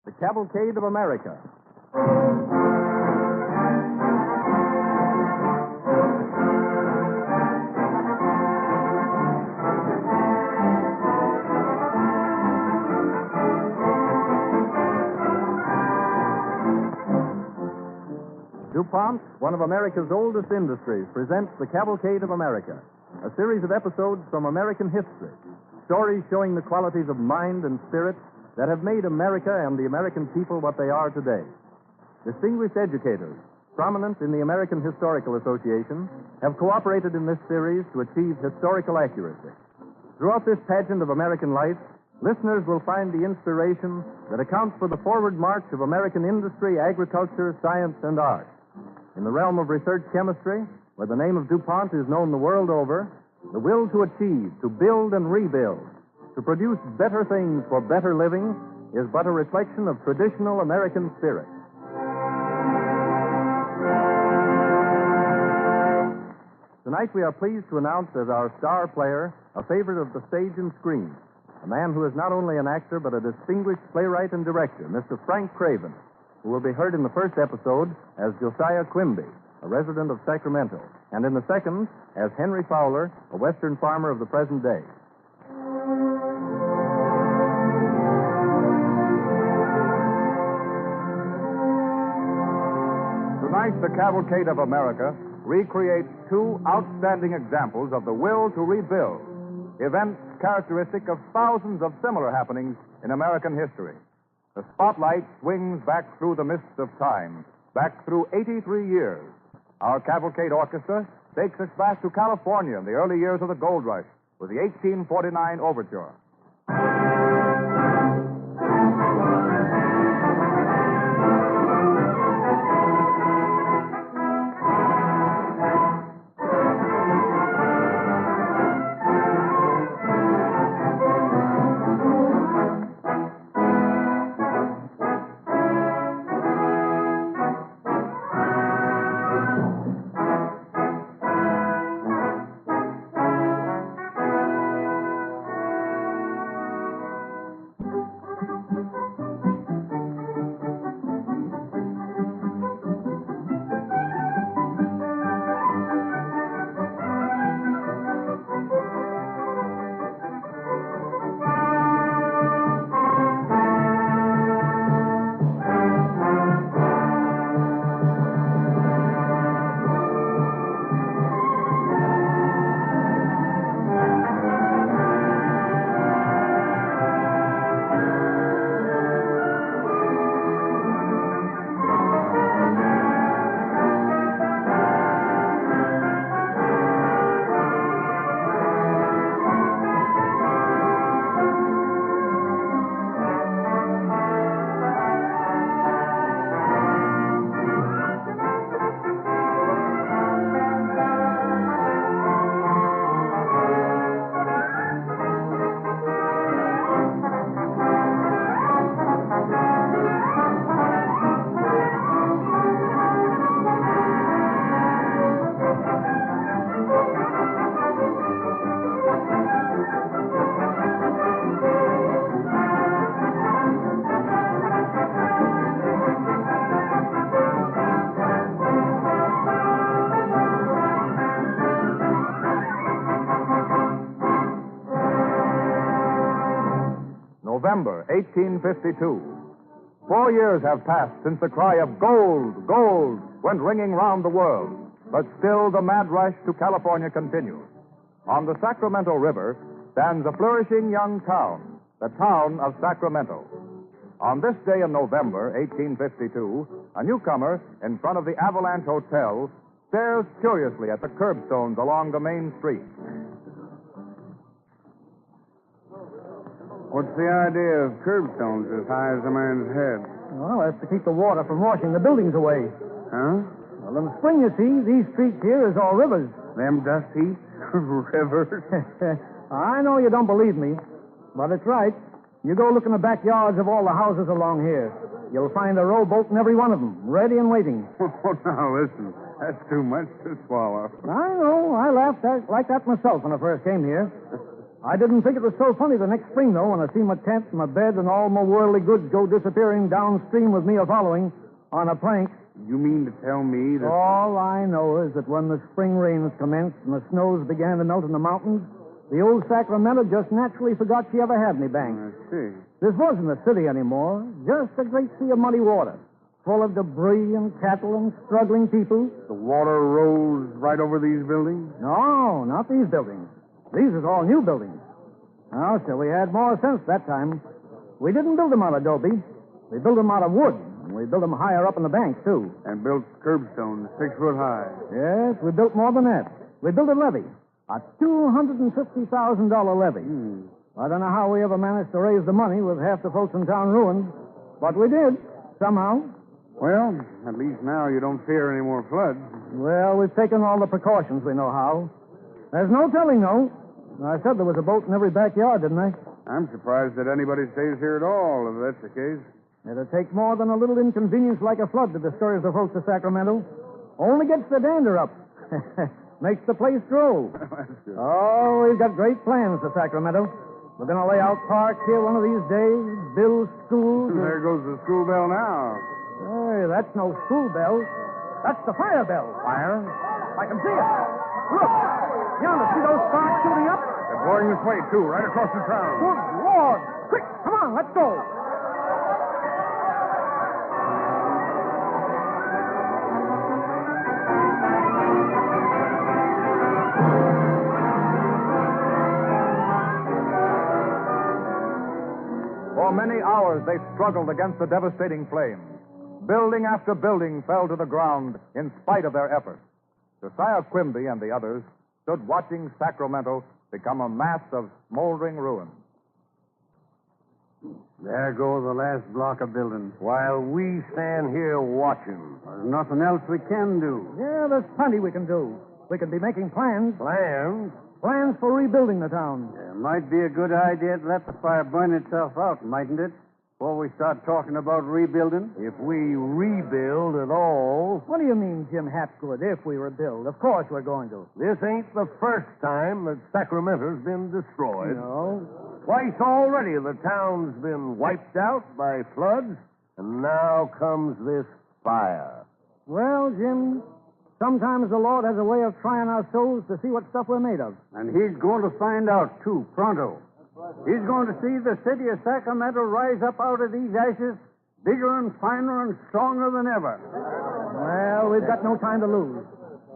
The Cavalcade of America. DuPont, one of America's oldest industries, presents The Cavalcade of America, a series of episodes from American history, stories showing the qualities of mind and spirit that have made America and the American people what they are today. Distinguished educators, prominent in the American Historical Association, have cooperated in this series to achieve historical accuracy. Throughout this pageant of American life, listeners will find the inspiration that accounts for the forward march of American industry, agriculture, science, and art. In the realm of research chemistry, where the name of DuPont is known the world over, the will to achieve, to build and rebuild, to produce better things for better living is but a reflection of traditional American spirit. Tonight we are pleased to announce as our star player a favorite of the stage and screen, a man who is not only an actor but a distinguished playwright and director, Mr. Frank Craven, who will be heard in the first episode as Josiah Quimby, a resident of Sacramento, and in the second as Henry Fowler, a Western farmer of the present day. Tonight, the Cavalcade of America recreates two outstanding examples of the will to rebuild, events characteristic of thousands of similar happenings in American history. The spotlight swings back through the mists of time, back through 83 years. Our Cavalcade Orchestra takes us back to California in the early years of the Gold Rush with the 1849 Overture. November 1852. 4 years have passed since the cry of gold, gold went ringing round the world. But still the mad rush to California continues. On the Sacramento River stands a flourishing young town, the town of Sacramento. On this day in November 1852, a newcomer in front of the Avalanche Hotel stares curiously at the curbstones along the main street. What's the idea of curbstones as high as a man's head? Well, that's to keep the water from washing the buildings away. Huh? Well, in the spring, you see, these streets here is all rivers. Them dusty rivers? I know you don't believe me, but it's right. You go look in the backyards of all the houses along here. You'll find a rowboat in every one of them, ready and waiting. Oh, now, listen. That's too much to swallow. I know. I laughed like that myself when I first came here. I didn't think it was so funny the next spring, though, when I see my tent, my bed, and all my worldly goods go disappearing downstream with me a following on a plank. You mean to tell me that... All I know is that when the spring rains commenced and the snows began to melt in the mountains, the old Sacramento just naturally forgot she ever had any banks. I see. This wasn't a city anymore, just a great sea of muddy water, full of debris and cattle and struggling people. The water rose right over these buildings? No, not these buildings. These are all new buildings. Now, so we had more sense that time. We didn't build them out of adobe. We built them out of wood, and we built them higher up in the banks, too. And built curbstones 6 foot high. Yes, we built more than that. We built a levee, a $250,000 levee. I don't know how we ever managed to raise the money with half the folks in town ruined, but we did, somehow. Well, at least now you don't fear any more floods. Well, we've taken all the precautions we know how. There's no telling, though. I said there was a boat in every backyard, didn't I? I'm surprised that anybody stays here at all, if that's the case. It'll take more than a little inconvenience like a flood to discourage the folks of Sacramento. Only gets the dander up. Makes the place grow. Oh, we've got great plans for Sacramento. We're going to lay out parks here one of these days, build schools. There goes the school bell now. Hey, that's no school bell. That's the fire bell. Fire? I can see it. Look. Yonder, see those sparks shooting up? They're going this way, too, right across the town. Good Lord. Quick, come on, let's go. For many hours, they struggled against the devastating flames. Building after building fell to the ground in spite of their efforts. Josiah Quimby and the others stood watching Sacramento become a mass of smoldering ruins. There goes the last block of buildings. While we stand here watching. There's nothing else we can do. Yeah, there's plenty we can do. We could be making plans. Plans? Plans for rebuilding the town. It might be a good idea to let the fire burn itself out, mightn't it? Before we start talking about rebuilding. If we rebuild at all. What do you mean, Jim Hapgood, if we rebuild? Of course we're going to. This ain't the first time that Sacramento's been destroyed. No. Twice already the town's been wiped out by floods, and now comes this fire. Well, Jim, sometimes the Lord has a way of trying our souls to see what stuff we're made of. And he's going to find out, too, pronto. He's going to see the city of Sacramento rise up out of these ashes bigger and finer and stronger than ever. Well, we've got no time to lose.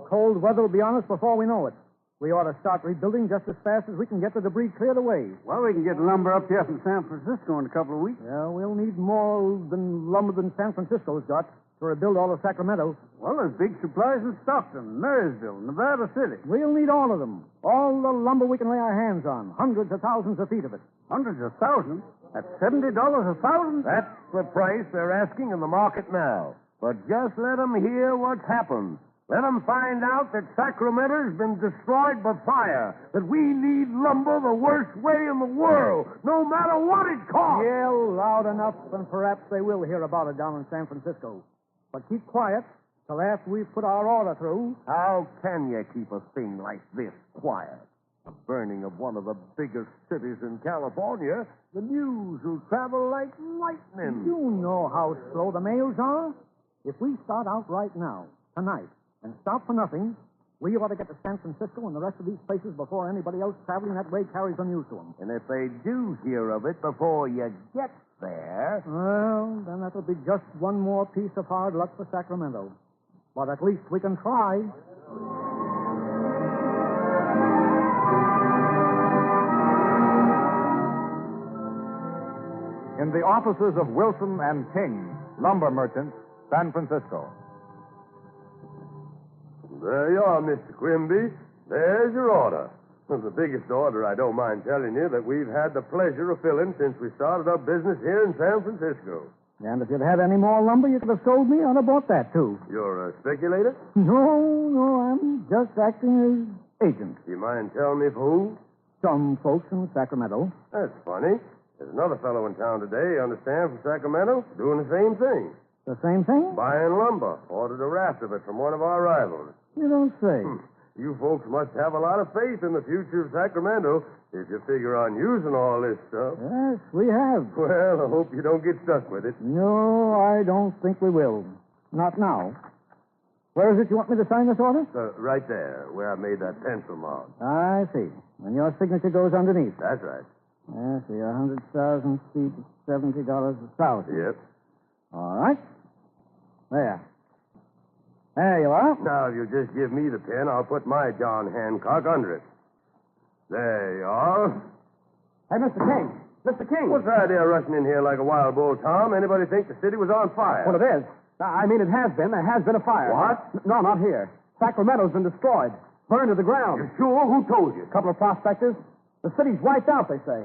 Cold weather will be on us before we know it. We ought to start rebuilding just as fast as we can get the debris cleared away. Well, we can get lumber up here from San Francisco in a couple of weeks. Yeah, we'll need more lumber than San Francisco's got to rebuild all of Sacramento. Well, there's big supplies in Stockton, Marysville, Nevada City. We'll need all of them. All the lumber we can lay our hands on. Hundreds of thousands of feet of it. Hundreds of thousands? That's $70 a thousand? That's the price they're asking in the market now. But just let them hear what's happened. Let them find out that Sacramento's been destroyed by fire, that we need lumber the worst way in the world, no matter what it costs. Yell loud enough, and perhaps they will hear about it down in San Francisco. But keep quiet till after we've put our order through. How can you keep a thing like this quiet? The burning of one of the biggest cities in California, the news will travel like lightning. You know how slow the mails are. If we start out right now, tonight, and stop for nothing, we ought to get to San Francisco and the rest of these places before anybody else traveling that way carries the news to them. And if they do hear of it before you get there... Well, then that'll be just one more piece of hard luck for Sacramento. But at least we can try. In the offices of Wilson and King, lumber merchants, San Francisco. There you are, Mr. Quimby. There's your order. The biggest order, I don't mind telling you, that we've had the pleasure of filling since we started our business here in San Francisco. And if you'd had any more lumber you could have sold me, I'd have bought that, too. You're a speculator? No, I'm just acting as agent. Do you mind telling me for who? Some folks in Sacramento. That's funny. There's another fellow in town today, you understand, from Sacramento, doing the same thing. The same thing? Buying lumber. Ordered a raft of it from one of our rivals. You don't say. You folks must have a lot of faith in the future of Sacramento if you figure on using all this stuff. Yes, we have. Well, I hope you don't get stuck with it. No, I don't think we will. Not now. Where is it you want me to sign this order? Right there, where I made that pencil mark. I see. And your signature goes underneath. That's right. I see. 100,000 feet, $70 a thousand. Yep. All right. There. There you are. Now, if you'll just give me the pen, I'll put my John Hancock under it. There you are. Hey, Mr. King. Mr. King. What's the idea of rushing in here like a wild bull, Tom? Anybody think the city was on fire? Well, it is. I mean, it has been. There has been a fire. What? No, not here. Sacramento's been destroyed. Burned to the ground. You sure? Who told you? A couple of prospectors. The city's wiped out, they say.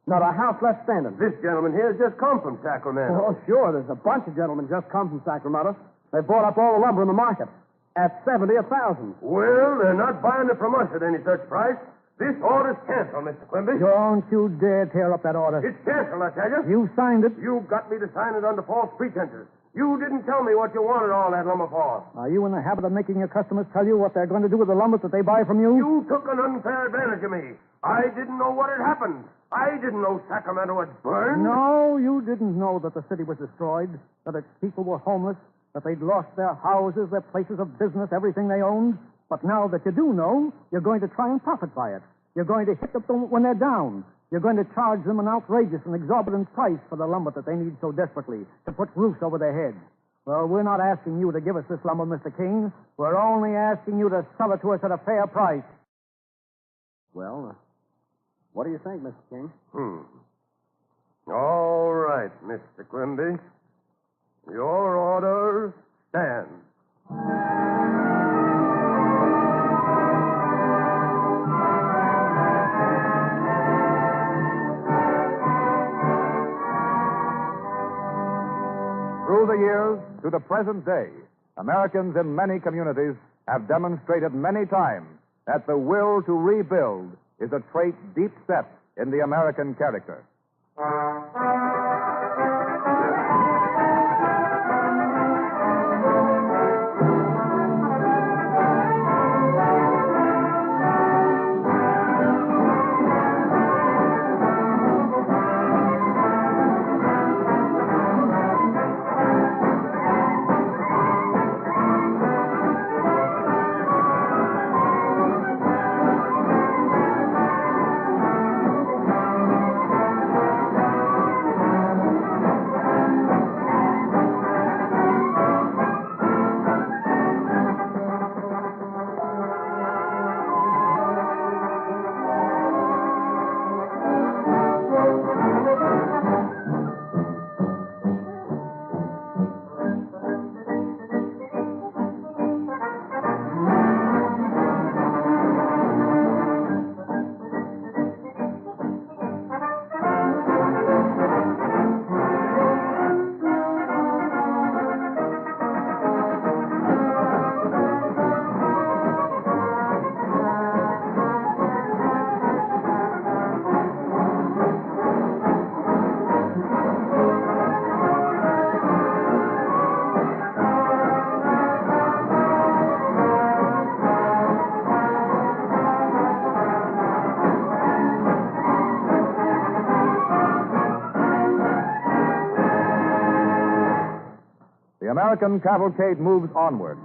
Not a house left standing. This gentleman here has just come from Sacramento. Oh, sure. There's a bunch of gentlemen just come from Sacramento. They bought up all the lumber in the market at 70 a thousand. Well, they're not buying it from us at any such price. This order's canceled, Mr. Quimby. Don't you dare tear up that order. It's canceled, I tell you. You signed it. You got me to sign it under false pretenses. You didn't tell me what you wanted all that lumber for. Are you in the habit of making your customers tell you what they're going to do with the lumber that they buy from you? You took an unfair advantage of me. I didn't know what had happened. I didn't know Sacramento had burned. No, you didn't know that the city was destroyed, that its people were homeless, that they'd lost their houses, their places of business, everything they owned. But now that you do know, you're going to try and profit by it. You're going to hit them when they're down. You're going to charge them an outrageous and exorbitant price for the lumber that they need so desperately to put roofs over their heads. Well, we're not asking you to give us this lumber, Mr. King. We're only asking you to sell it to us at a fair price. Well, what do you think, Mr. King? All right, Mr. Quimby. Your order stands. Through the years, to the present day, Americans in many communities have demonstrated many times that the will to rebuild is a trait deep set in the American character. The American cavalcade moves onward.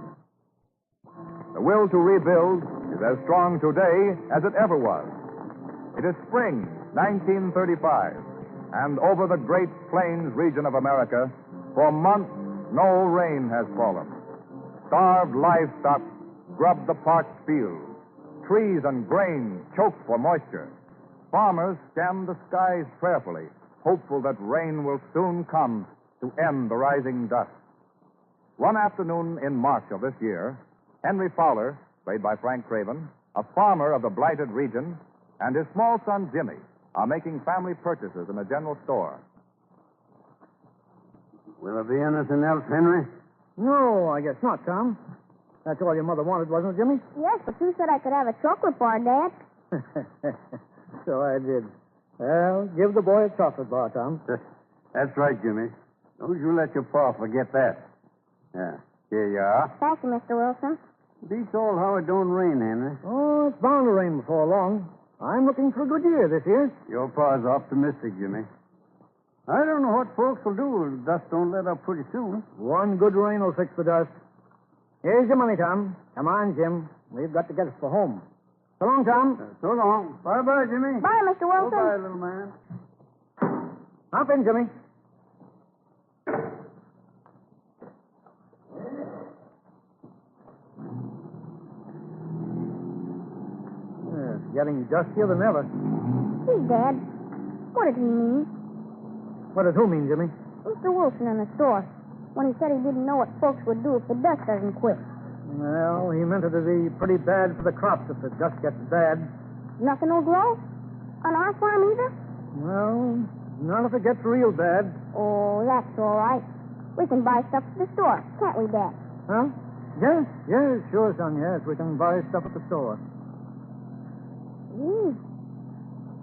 The will to rebuild is as strong today as it ever was. It is spring, 1935, and over the Great Plains region of America, for months, no rain has fallen. Starved livestock grub the parched fields. Trees and grain choke for moisture. Farmers scan the skies prayerfully, hopeful that rain will soon come to end the rising dust. One afternoon in March of this year, Henry Fowler, played by Frank Craven, a farmer of the blighted region, and his small son Jimmy are making family purchases in a general store. Will there be anything else, Henry? No, I guess not, Tom. That's all your mother wanted, wasn't it, Jimmy? Yes, but you said I could have a chocolate bar, Dad. So I did. Well, give the boy a chocolate bar, Tom. That's right, Jimmy. Don't you let your pa forget that. Yeah, here you are. Thank you, Mr. Wilson. Beats all how it don't rain, Henry. Oh, it's bound to rain before long. I'm looking for a good year this year. Your pa's optimistic, Jimmy. I don't know what folks will do if the dust don't let up pretty soon. One good rain will fix the dust. Here's your money, Tom. Come on, Jim. We've got to get us for home. So long, Tom. So long. Bye-bye, Jimmy. Bye, Mr. Wilson. Bye-bye, little man. Hop in, Jimmy. It's getting dustier than ever. Gee, Dad. What did he mean? What does who mean, Jimmy? Mr. Wilson in the store. When he said he didn't know what folks would do if the dust doesn't quit. Well, he meant it to be pretty bad for the crops if the dust gets bad. Nothing will grow? On our farm either? Well, not if it gets real bad. Oh, that's all right. We can buy stuff at the store, can't we, Dad? Huh? Yes, sure, son, yes. We can buy stuff at the store. Gee,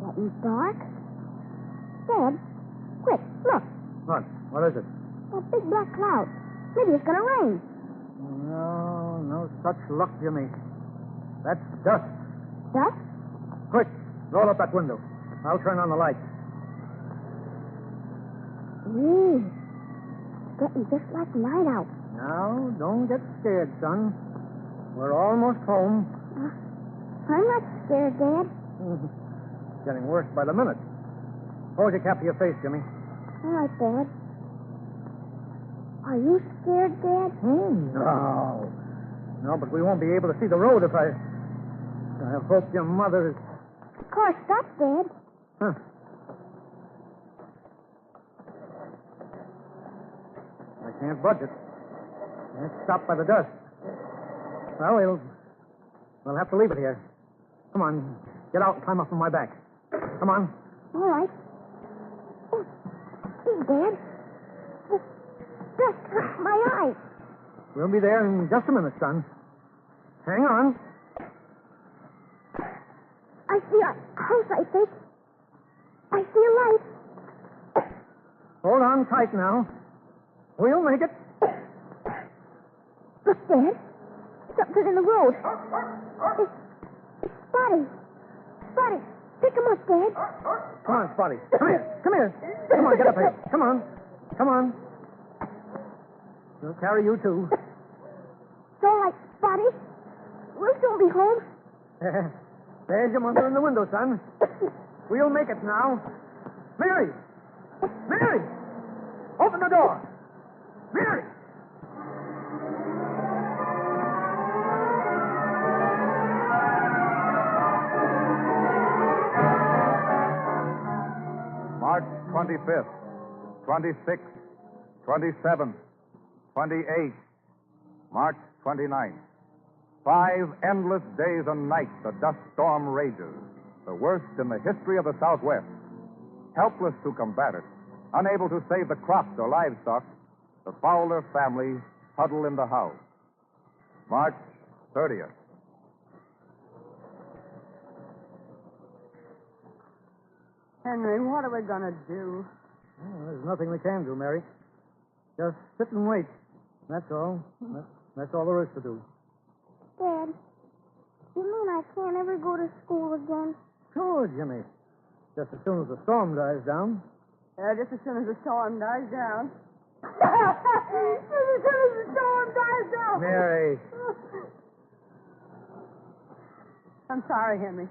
getting dark. Dad, quick, look. What? What is it? That big black cloud. Maybe it's going to rain. No such luck, Jimmy. That's dust. Dust? Quick, roll up that window. I'll turn on the light. Gee, getting just like night out. Now, don't get scared, son. We're almost home. I'm not scared, Dad. Getting worse by the minute. Hold your cap to your face, Jimmy. All right, Dad. Are you scared, Dad? No. No, but we won't be able to see the road if I hope your mother is... The car stopped, Dad. Huh. I can't budge it. It's stopped by the dust. Well, we'll have to leave it here. Come on, get out and climb up on my back. Come on. All right. Oh, gee, Dad. The dust hurts my eyes. We'll be there in just a minute, son. Hang on. I see a house, I think. I see a light. Hold on tight now. We'll make it. Look, Dad. Something in the road. It's Spotty. Spotty, pick him up, Dad. Come on, Spotty. Come here. Come here. Come on, get up here. Come on. Come on. We'll carry you, too. It's all right, Spotty. We'll soon be home. There's your mother in the window, son. We'll make it now. Mary! Mary! Open the door! Mary! March 25th, 26th, 27th, 28th, March 29th. 5 endless days and nights a dust storm rages, the worst in the history of the Southwest. Helpless to combat it, unable to save the crops or livestock, the Fowler family huddle in the house. March 30th. Henry, what are we going to do? Well, there's nothing we can do, Mary. Just sit and wait. That's all. That's all there is to do. Dad, you mean I can't ever go to school again? Sure, Jimmy. Just as soon as the storm dies down. Just as soon as the storm dies down. Just as soon as the storm dies down. Mary. I'm sorry, Henry.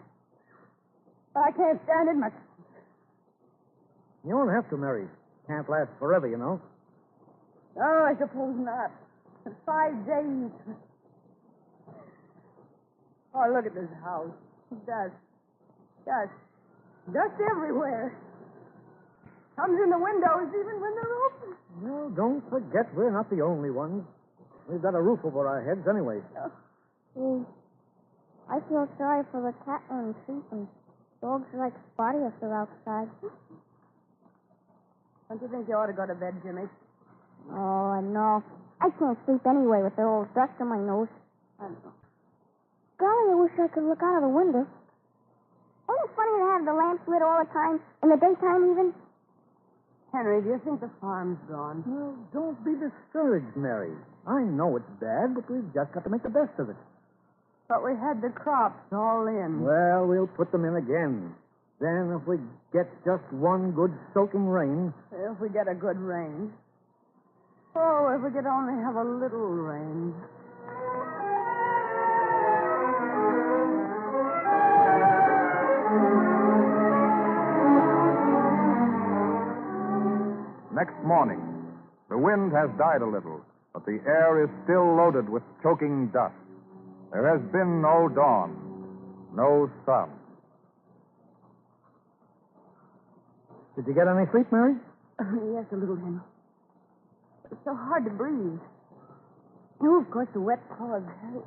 But I can't stand it much. You won't have to, Mary. Can't last forever, you know. Oh, I suppose not. 5 days. Oh, look at this house. Dust everywhere. Comes in the windows even when they're open. Well, don't forget we're not the only ones. We've got a roof over our heads anyway. I feel sorry for the cattle and sheep and dogs like Spotty if they're outside. Don't you think you ought to go to bed, Jimmy? Oh, no. I can't sleep anyway with the old dust on my nose. I know. Golly, I wish I could look out of the window. Ain't it funny to have the lamps lit all the time, in the daytime even? Henry, do you think the farm's gone? Well, don't be discouraged, Mary. I know it's bad, but we've just got to make the best of it. But we had the crops all in. Well, we'll put them in again. Then, if we get just one good soaking rain. If we get a good rain. Oh, if we could only have a little rain. Next morning, the wind has died a little, but the air is still loaded with choking dust. There has been no dawn, no sun. Did you get any sleep, Mary? Yes, a little, Henry. It's so hard to breathe. Oh, of course, the wet clogs hurt.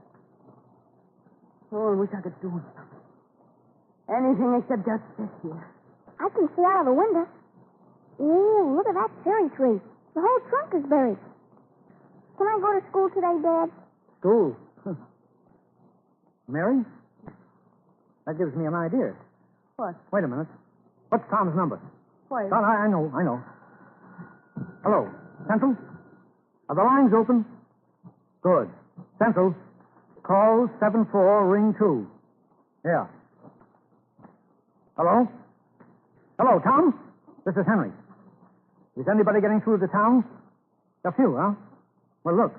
Oh, I wish I could do something. Anything except just sit here. I can see out of the window. Ooh, look at that cherry tree. The whole trunk is buried. Can I go to school today, Dad? School? Mary? That gives me an idea. What? Wait a minute. What's Tom's number? Why? Tom, I know. Hello. Central? Are the lines open? Good. Central, call 74, ring 2. Yeah. Hello? Hello, Tom? This is Henry. Is anybody getting through to town? A few, huh? Well, look.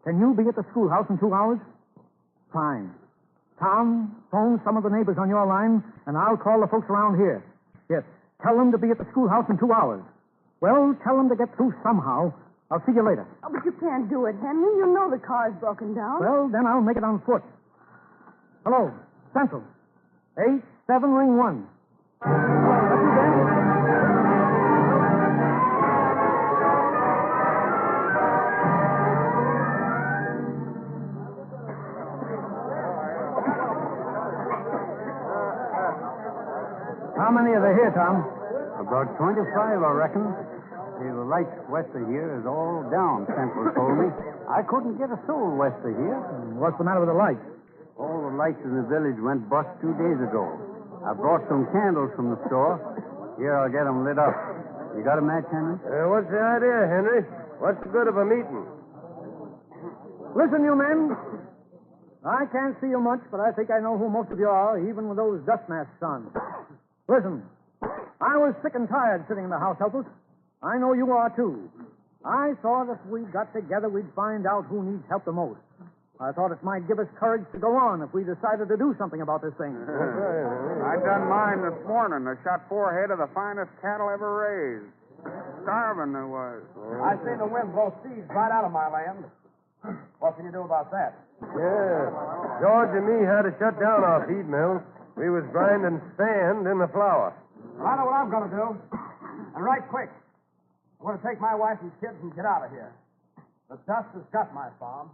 Can you be at the schoolhouse in 2 hours? Fine. Tom, phone some of the neighbors on your line, and I'll call the folks around here. Yes. Tell them to be at the schoolhouse in 2 hours. Well, tell them to get through somehow. I'll see you later. Oh, but you can't do it, Henry. You know the car's broken down. Well, then I'll make it on foot. Hello, Central. 87, ring 1. That's you, Dan. How many are there here, Tom? About 25, I reckon. See, the lights west of here is all down, Central told me. I couldn't get a soul west of here. What's the matter with the lights? All the lights in the village went bust 2 days ago. I brought some candles from the store. Here, I'll get them lit up. You got a match, Henry? What's the idea, Henry? What's the good of a meeting? Listen, you men. I can't see you much, but I think I know who most of you are, even with those dust masks on. Listen, I was sick and tired sitting in the house helpless. I know you are, too. I thought if we got together, we'd find out who needs help the most. I thought it might give us courage to go on if we decided to do something about this thing. I done mine this morning. I shot 4 head of the finest cattle ever raised. Starving there was. I seen the wind blow seeds right out of my land. What can you do about that? Yeah. George and me had to shut down our feed mill. We was grinding sand in the flour. Well, I know what I'm going to do. And right quick. I'm going to take my wife and kids and get out of here. The dust has got my farm.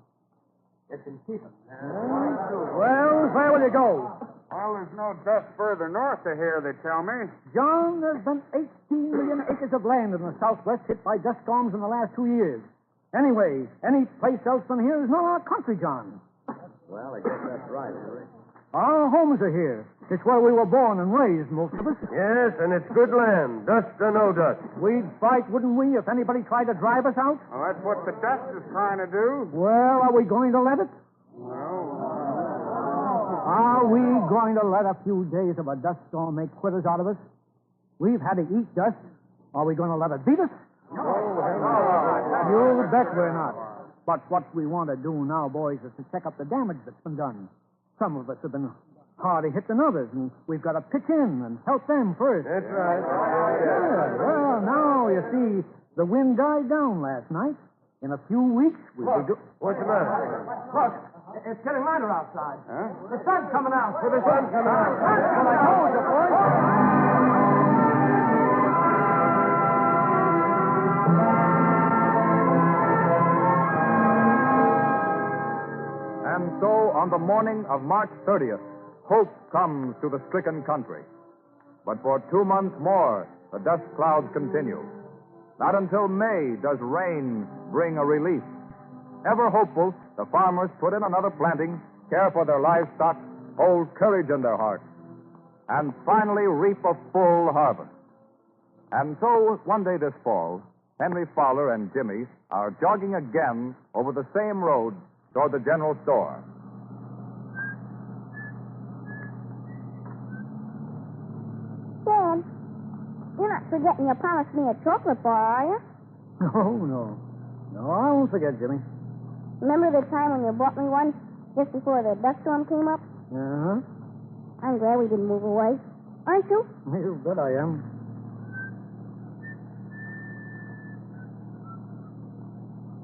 It can keep it. Well, where will you go? Well, there's no dust further north of here, they tell me. John, there's been 18 million acres of land in the southwest hit by dust storms in the last 2 years. Anyway, any place else than here is not our country, John. Well, I guess that's right, Henry. Our homes are here. It's where we were born and raised, most of us. Yes, and it's good land, dust or no dust. We'd fight, wouldn't we, if anybody tried to drive us out? Well, that's what the dust is trying to do. Well, are we going to let it? Well, Are we going to let a few days of a dust storm make quitters out of us? We've had to eat dust. Are we going to let it beat us? You bet we're not. But what we want to do now, boys, is to check up the damage that's been done. Some of us have been harder hit than others, and we've got to pitch in and help them first. That's right. Yeah, well, now, you see, the wind died down last night. In a few weeks, we'll be... What's the matter? Look, it's getting lighter outside. huh? The sun's coming out. The sun's coming out. Well, I told you, boys. And so, on the morning of March 30th, hope comes to the stricken country. But for 2 months more, the dust clouds continue. Not until May does rain bring a relief. Ever hopeful, the farmers put in another planting, care for their livestock, hold courage in their hearts, and finally reap a full harvest. And so, one day this fall, Henry Fowler and Jimmy are jogging again over the same road toward the general store. forgetting you promised me a chocolate bar, are you? No. No, I won't forget, Jimmy. Remember the time when you bought me one just before the dust storm came up? Uh-huh. I'm glad we didn't move away. Aren't you? You bet I am.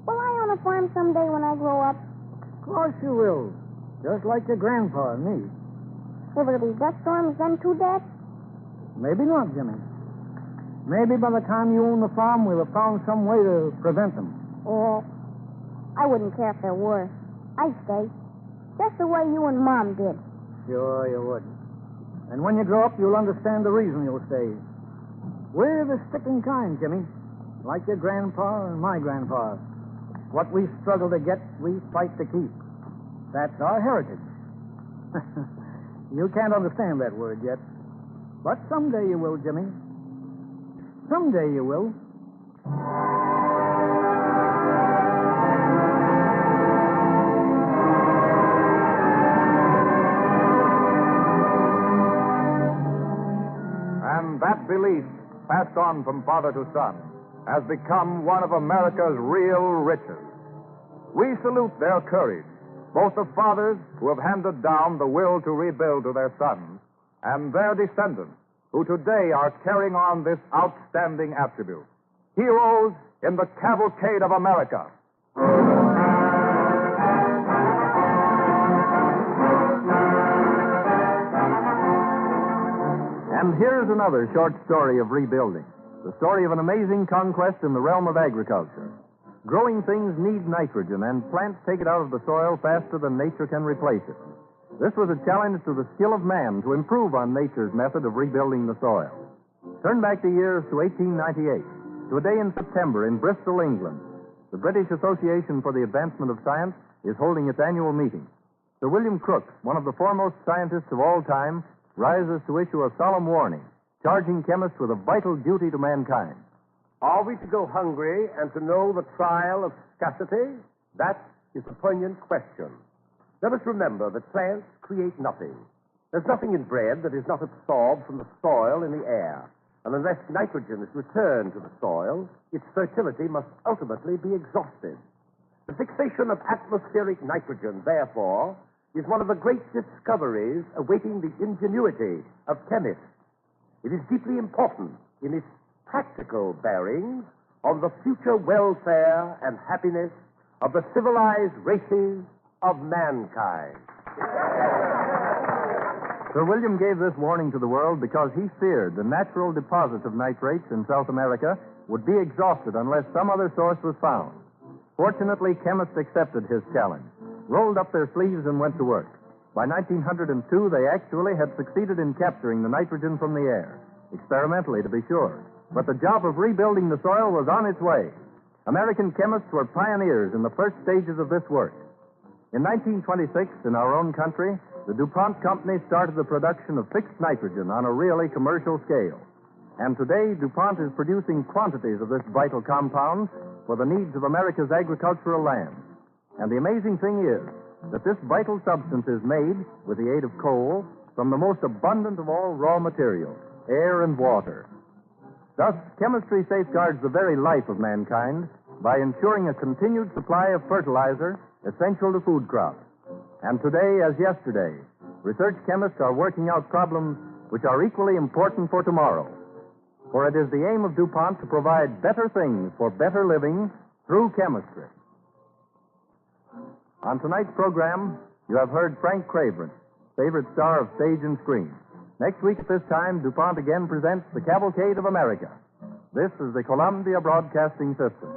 Will I own a farm someday when I grow up? Of course you will. Just like your grandpa and me. Will there be dust storms then too, Dad? Maybe not, Jimmy. Maybe by the time you own the farm, we'll have found some way to prevent them. Oh, I wouldn't care if there were. I'd stay. Just the way you and Mom did. Sure you would. And when you grow up, you'll understand the reason you'll stay. We're the sticking kind, Jimmy. Like your grandpa and my grandpa. What we struggle to get, we fight to keep. That's our heritage. You can't understand that word yet. But someday you will, Jimmy. Someday you will. And that belief, passed on from father to son, has become one of America's real riches. We salute their courage, both the fathers who have handed down the will to rebuild to their sons, and their descendants who today are carrying on this outstanding attribute. Heroes in the Cavalcade of America. And here's another short story of rebuilding. The story of an amazing conquest in the realm of agriculture. Growing things need nitrogen, and plants take it out of the soil faster than nature can replace it. This was a challenge to the skill of man to improve on nature's method of rebuilding the soil. Turn back the years to 1898, to a day in September in Bristol, England. The British Association for the Advancement of Science is holding its annual meeting. Sir William Crookes, one of the foremost scientists of all time, rises to issue a solemn warning, charging chemists with a vital duty to mankind. Are we to go hungry and to know the trial of scarcity? That is the poignant question. Let us remember that plants create nothing. There's nothing in bread that is not absorbed from the soil in the air. And unless nitrogen is returned to the soil, its fertility must ultimately be exhausted. The fixation of atmospheric nitrogen, therefore, is one of the great discoveries awaiting the ingenuity of chemists. It is deeply important in its practical bearings on the future welfare and happiness of the civilized races of mankind. Sir William gave this warning to the world because he feared the natural deposits of nitrates in South America would be exhausted unless some other source was found. Fortunately, chemists accepted his challenge, rolled up their sleeves, and went to work. By 1902, they actually had succeeded in capturing the nitrogen from the air, experimentally to be sure. But the job of rebuilding the soil was on its way. American chemists were pioneers in the first stages of this work. In 1926, in our own country, the DuPont Company started the production of fixed nitrogen on a really commercial scale. And today, DuPont is producing quantities of this vital compound for the needs of America's agricultural land. And the amazing thing is that this vital substance is made, with the aid of coal, from the most abundant of all raw materials, air and water. Thus, chemistry safeguards the very life of mankind by ensuring a continued supply of fertilizer essential to food crops. And today, as yesterday, research chemists are working out problems which are equally important for tomorrow. For it is the aim of DuPont to provide better things for better living through chemistry. On tonight's program, you have heard Frank Craven, favorite star of stage and screen. Next week at this time, DuPont again presents the Cavalcade of America. This is the Columbia Broadcasting System.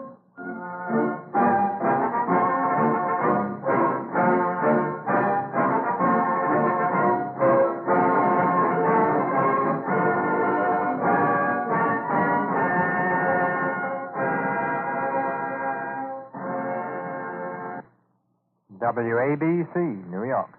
WABC, New York.